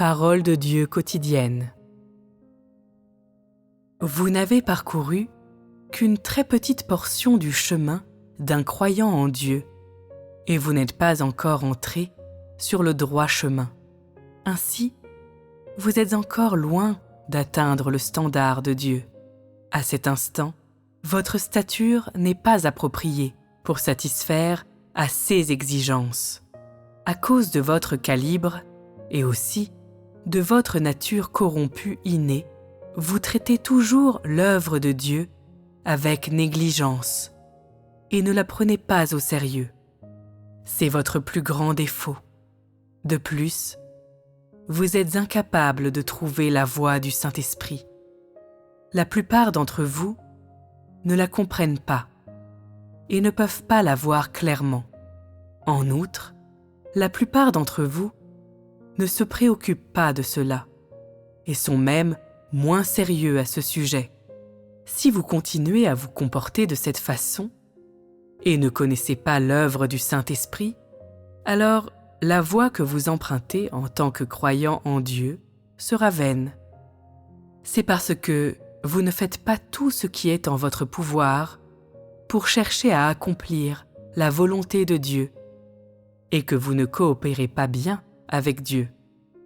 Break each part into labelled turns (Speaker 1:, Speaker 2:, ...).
Speaker 1: Parole de Dieu quotidienne. Vous n'avez parcouru qu'une très petite portion du chemin d'un croyant en Dieu, et vous n'êtes pas encore entré sur le droit chemin. Ainsi, vous êtes encore loin d'atteindre le standard de Dieu. À cet instant, votre stature n'est pas appropriée pour satisfaire à ses exigences. À cause de votre calibre et aussi de votre nature corrompue innée, vous traitez toujours l'œuvre de Dieu avec négligence et ne la prenez pas au sérieux. C'est votre plus grand défaut. De plus, vous êtes incapable de trouver la voie du Saint-Esprit. La plupart d'entre vous ne la comprennent pas et ne peuvent pas la voir clairement. En outre, la plupart d'entre vous ne se préoccupent pas de cela et sont même moins sérieux à ce sujet. Si vous continuez à vous comporter de cette façon et ne connaissez pas l'œuvre du Saint-Esprit, alors la voie que vous empruntez en tant que croyant en Dieu sera vaine. C'est parce que vous ne faites pas tout ce qui est en votre pouvoir pour chercher à accomplir la volonté de Dieu et que vous ne coopérez pas bien avec Dieu.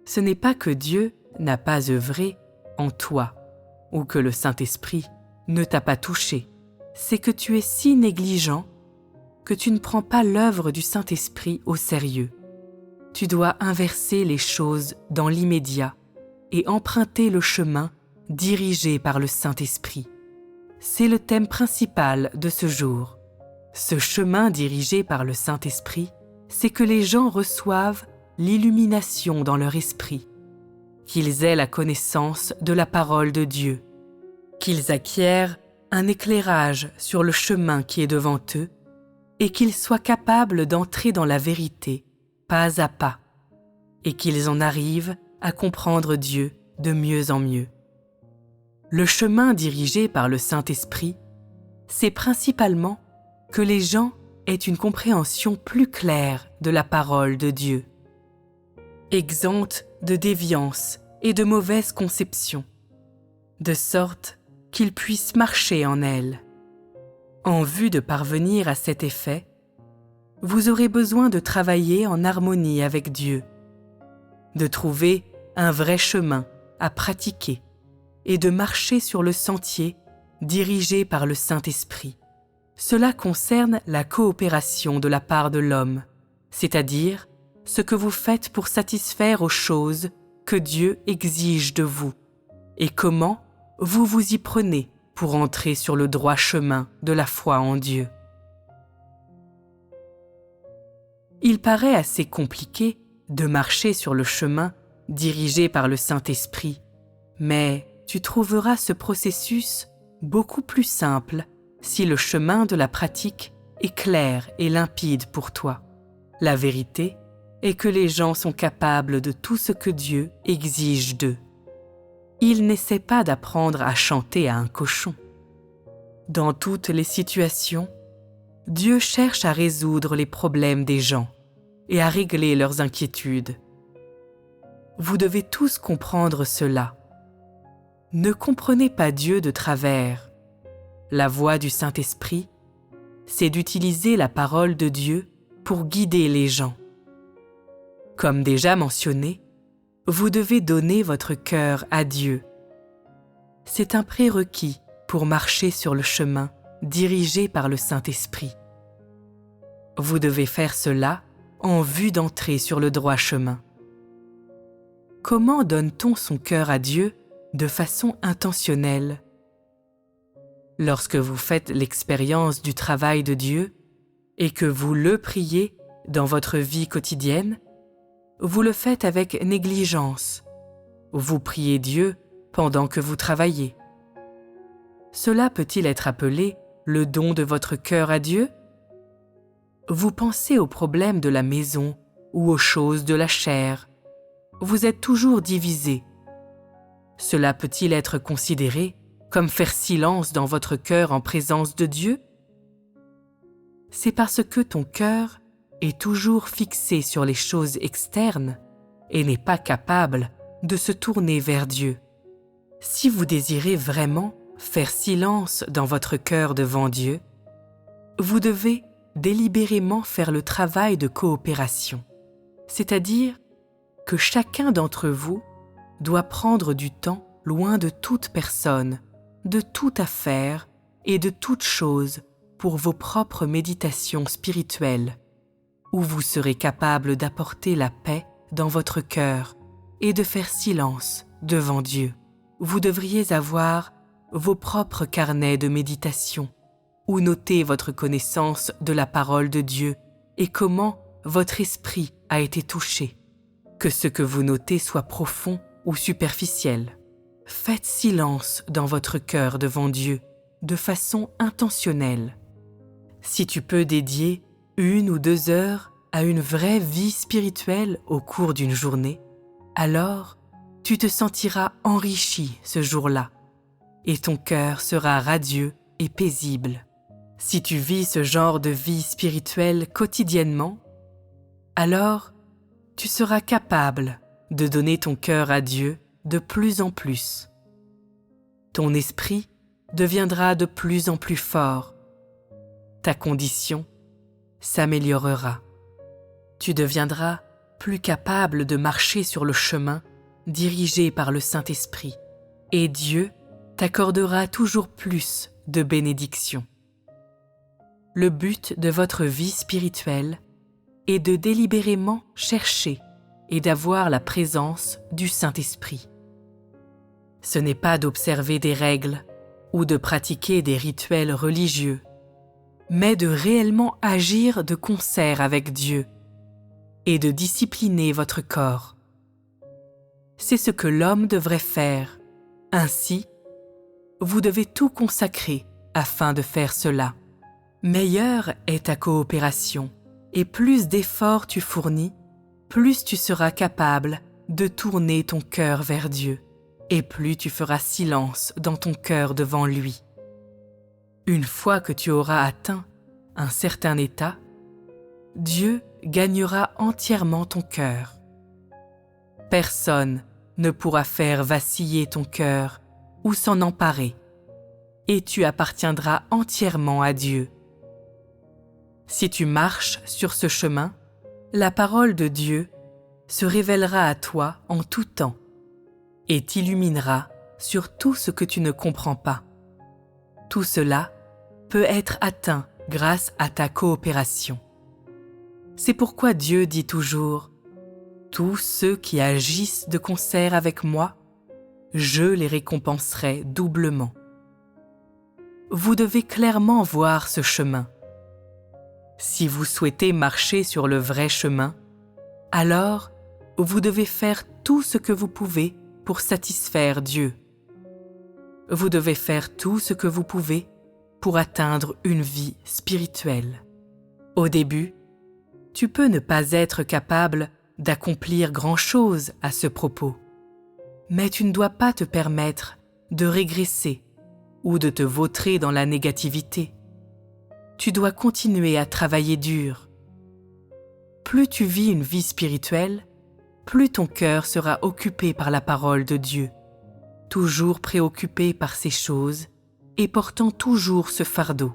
Speaker 1: Ce n'est pas que Dieu n'a pas œuvré en toi ou que le Saint-Esprit ne t'a pas touché. C'est que tu es si négligent que tu ne prends pas l'œuvre du Saint-Esprit au sérieux. Tu dois inverser les choses dans l'immédiat et emprunter le chemin dirigé par le Saint-Esprit. C'est le thème principal de ce jour. Ce chemin dirigé par le Saint-Esprit, c'est que les gens reçoivent l'illumination dans leur esprit, qu'ils aient la connaissance de la parole de Dieu, qu'ils acquièrent un éclairage sur le chemin qui est devant eux et qu'ils soient capables d'entrer dans la vérité pas à pas et qu'ils en arrivent à comprendre Dieu de mieux en mieux. Le chemin dirigé par le Saint-Esprit, c'est principalement que les gens aient une compréhension plus claire de la parole de Dieu, exempte de déviance et de mauvaises conceptions, de sorte qu'ils puissent marcher en elle. En vue de parvenir à cet effet, vous aurez besoin de travailler en harmonie avec Dieu, de trouver un vrai chemin à pratiquer et de marcher sur le sentier dirigé par le Saint-Esprit. Cela concerne la coopération de la part de l'homme, c'est-à-dire ce que vous faites pour satisfaire aux choses que Dieu exige de vous et comment vous vous y prenez pour entrer sur le droit chemin de la foi en Dieu. Il paraît assez compliqué de marcher sur le chemin dirigé par le Saint-Esprit, mais tu trouveras ce processus beaucoup plus simple si le chemin de la pratique est clair et limpide pour toi. La vérité est que les gens sont capables de tout ce que Dieu exige d'eux. Ils n'essaient pas d'apprendre à chanter à un cochon. Dans toutes les situations, Dieu cherche à résoudre les problèmes des gens et à régler leurs inquiétudes. Vous devez tous comprendre cela. Ne comprenez pas Dieu de travers. La voie du Saint-Esprit, c'est d'utiliser la parole de Dieu pour guider les gens. Comme déjà mentionné, vous devez donner votre cœur à Dieu. C'est un prérequis pour marcher sur le chemin dirigé par le Saint-Esprit. Vous devez faire cela en vue d'entrer sur le droit chemin. Comment donne-t-on son cœur à Dieu de façon intentionnelle? Lorsque vous faites l'expérience du travail de Dieu et que vous le priez dans votre vie quotidienne, vous le faites avec négligence. Vous priez Dieu pendant que vous travaillez. Cela peut-il être appelé le don de votre cœur à Dieu? Vous pensez aux problèmes de la maison ou aux choses de la chair. Vous êtes toujours divisé. Cela peut-il être considéré comme faire silence dans votre cœur en présence de Dieu? C'est parce que ton cœur est toujours fixé sur les choses externes et n'est pas capable de se tourner vers Dieu. Si vous désirez vraiment faire silence dans votre cœur devant Dieu, vous devez délibérément faire le travail de coopération, c'est-à-dire que chacun d'entre vous doit prendre du temps loin de toute personne, de toute affaire et de toute chose pour vos propres méditations spirituelles, où vous serez capable d'apporter la paix dans votre cœur et de faire silence devant Dieu. Vous devriez avoir vos propres carnets de méditation, où noter votre connaissance de la parole de Dieu et comment votre esprit a été touché. Que ce que vous notez soit profond ou superficiel. Faites silence dans votre cœur devant Dieu de façon intentionnelle. Si tu peux dédier 1 ou 2 heures à une vraie vie spirituelle au cours d'une journée, alors tu te sentiras enrichi ce jour-là et ton cœur sera radieux et paisible. Si tu vis ce genre de vie spirituelle quotidiennement, alors tu seras capable de donner ton cœur à Dieu de plus en plus. Ton esprit deviendra de plus en plus fort. Ta condition s'améliorera. Tu deviendras plus capable de marcher sur le chemin dirigé par le Saint-Esprit, et Dieu t'accordera toujours plus de bénédictions. Le but de votre vie spirituelle est de délibérément chercher et d'avoir la présence du Saint-Esprit. Ce n'est pas d'observer des règles ou de pratiquer des rituels religieux, mais de réellement agir de concert avec Dieu et de discipliner votre corps. C'est ce que l'homme devrait faire. Ainsi, vous devez tout consacrer afin de faire cela. Meilleure est ta coopération, et plus d'efforts tu fournis, plus tu seras capable de tourner ton cœur vers Dieu, et plus tu feras silence dans ton cœur devant lui. Une fois que tu auras atteint un certain état, Dieu gagnera entièrement ton cœur. Personne ne pourra faire vaciller ton cœur ou s'en emparer, et tu appartiendras entièrement à Dieu. Si tu marches sur ce chemin, la parole de Dieu se révélera à toi en tout temps et t'illuminera sur tout ce que tu ne comprends pas. Tout cela peut être atteint grâce à ta coopération. C'est pourquoi Dieu dit toujours « Tous ceux qui agissent de concert avec moi, je les récompenserai doublement. » Vous devez clairement voir ce chemin. Si vous souhaitez marcher sur le vrai chemin, alors vous devez faire tout ce que vous pouvez pour satisfaire Dieu. Vous devez faire tout ce que vous pouvez pour atteindre une vie spirituelle. Au début, tu peux ne pas être capable d'accomplir grand-chose à ce propos, mais tu ne dois pas te permettre de régresser ou de te vautrer dans la négativité. Tu dois continuer à travailler dur. Plus tu vis une vie spirituelle, plus ton cœur sera occupé par la parole de Dieu, toujours préoccupé par ces choses et portant toujours ce fardeau.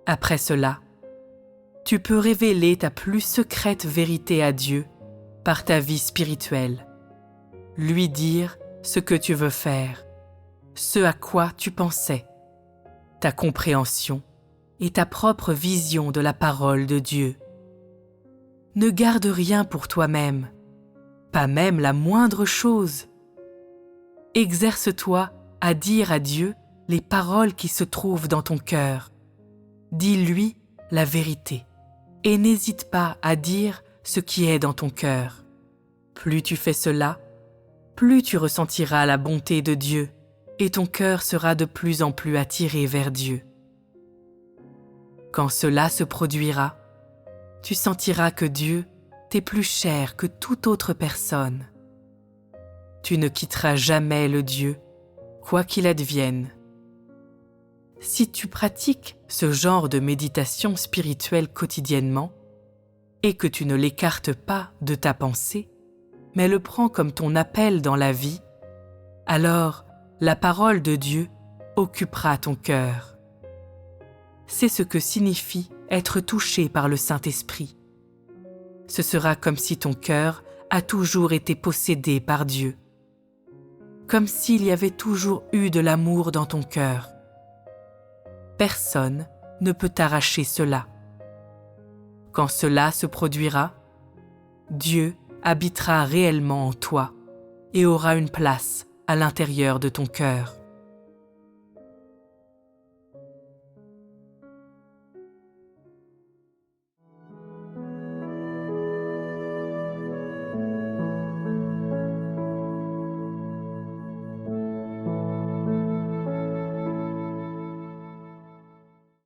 Speaker 1: Après cela, tu peux révéler ta plus secrète vérité à Dieu par ta vie spirituelle, lui dire ce que tu veux faire, ce à quoi tu pensais, ta compréhension et ta propre vision de la parole de Dieu. Ne garde rien pour toi-même, pas même la moindre chose. Exerce-toi à dire à Dieu les paroles qui se trouvent dans ton cœur. Dis-lui la vérité et n'hésite pas à dire ce qui est dans ton cœur. Plus tu fais cela, plus tu ressentiras la bonté de Dieu et ton cœur sera de plus en plus attiré vers Dieu. Quand cela se produira, tu sentiras que Dieu t'est plus cher que toute autre personne. Tu ne quitteras jamais le Dieu, quoi qu'il advienne. Si tu pratiques ce genre de méditation spirituelle quotidiennement et que tu ne l'écartes pas de ta pensée, mais le prends comme ton appel dans la vie, alors la parole de Dieu occupera ton cœur. C'est ce que signifie être touché par le Saint-Esprit. Ce sera comme si ton cœur a toujours été possédé par Dieu, comme s'il y avait toujours eu de l'amour dans ton cœur. Personne ne peut t'arracher cela. Quand cela se produira, Dieu habitera réellement en toi et aura une place à l'intérieur de ton cœur.